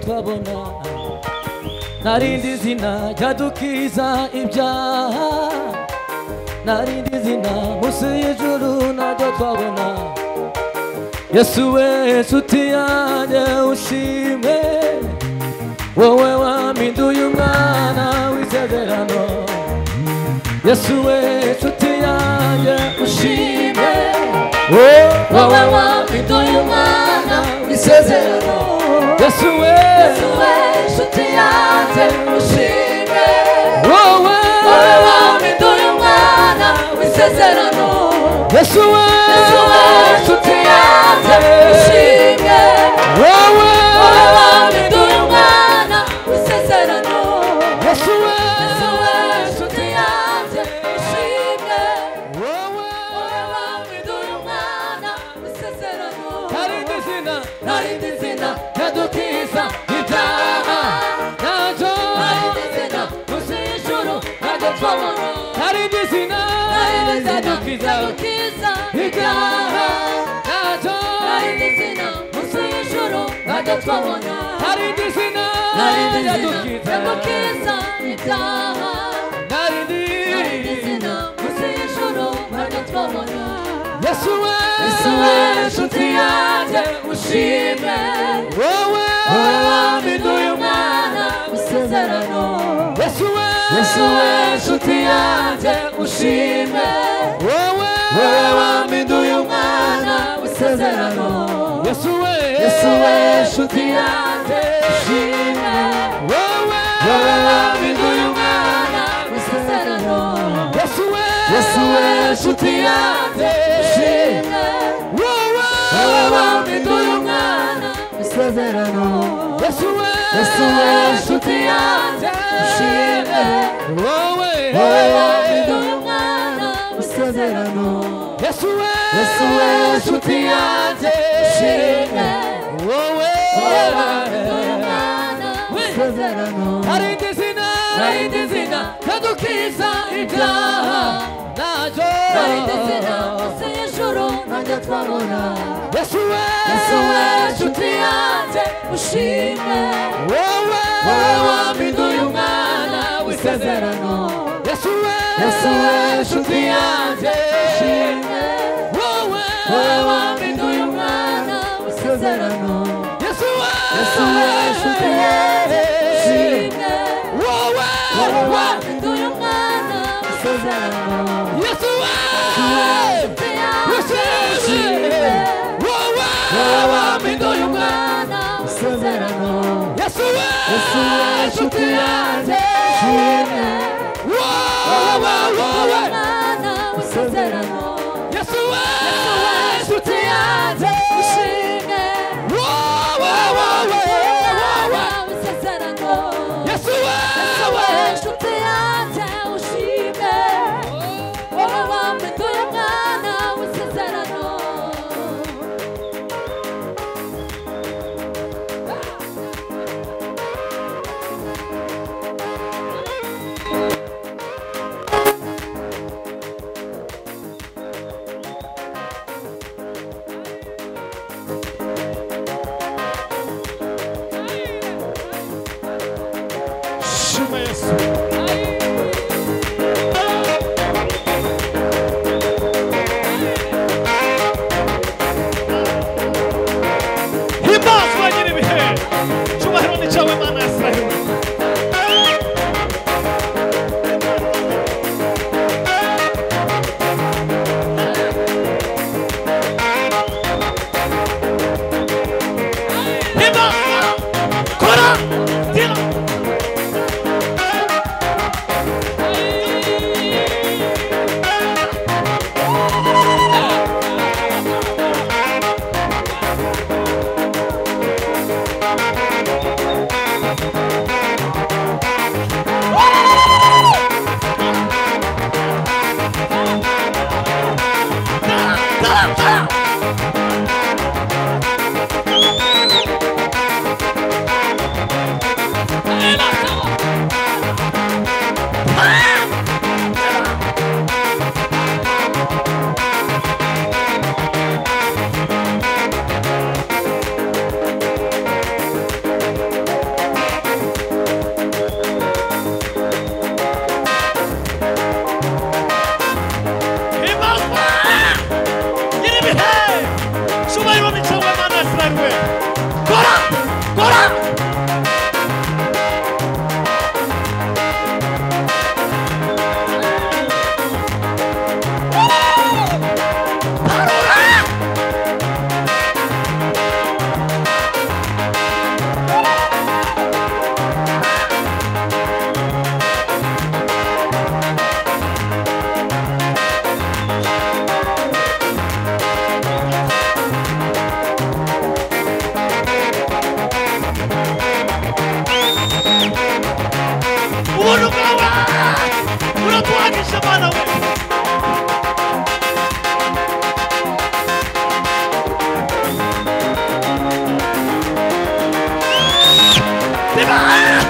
twabona narindi zina ryadukiza ibyaha narindi zina munsi y'ijuru naryo twabona Yesu we nshuti yanjye ushime wowe wampinduye umwana w'isezerano Yesu we nshuti yanjye ushime wowe wampinduye umwana w'isezerano Yesu we nshuti yanjye ushime wowe wampinduye umwana w'isezerano Yesu we nshuti yanjye ushime wowe wampinduye umwana w'isezerano Yesu we nshuti yanjye ushime wowe wampinduye umwana w'isezerano narindi zina ryadukiza ibyaha naryo narindi zina munsi y'ijuru naryo twabona narindi zina ryadukiza ibyaha naryo narindi zina munsi y'ijuru naryo twabona narindi zina ryadukiza ibyaha narindi zina munsi y'ijuru naryo twabona Yesu we nshuti yanjye ushime wowe wampinduye umwana w'isezerano Yesu we nshuti yanjye ushime wowe wampinduye umwana w'isezerano Yesu we nshuti yanjye ushime wowe wampinduye umwana w'isezerano Yesu we nshuti yanjye ushime wowe wampinduye umwana w'isezerano Yesu we nshuti yanjye ushime wowe wampinduye umwana w'isezerano Yesu we nshuti yanjye ushime wowe wampinduye umwana w'isezerano narindi zina ryadukiza ibyaha naryo narindi zina munsi y'ijuru naryo twabona Yesu we nshuti yanjye ushime wowe wampinduye umwana w'isezerano Yesu we nshuti yanjye ushime wowe wampinduye umwana w'isezerano Yesu we nshuti yanjye ushime wowe wampinduye umwana w'isezerano Yesu we ushime wowe wampinduye umwana w'isezerano Yesu we nshuti yanjye ushime wowe umwana w'isezerano Yesu we nshuti yanjye ushime wowe w'isezerano Yesu we nshuti yanjye ushime wowe wampinduye umwana w'isezerano Shima Yesu himbazwa nyir'ibihe cyubahiro ni cyawe Mana ya Israheli himbazwa kora tira Israel we kora kora Divine!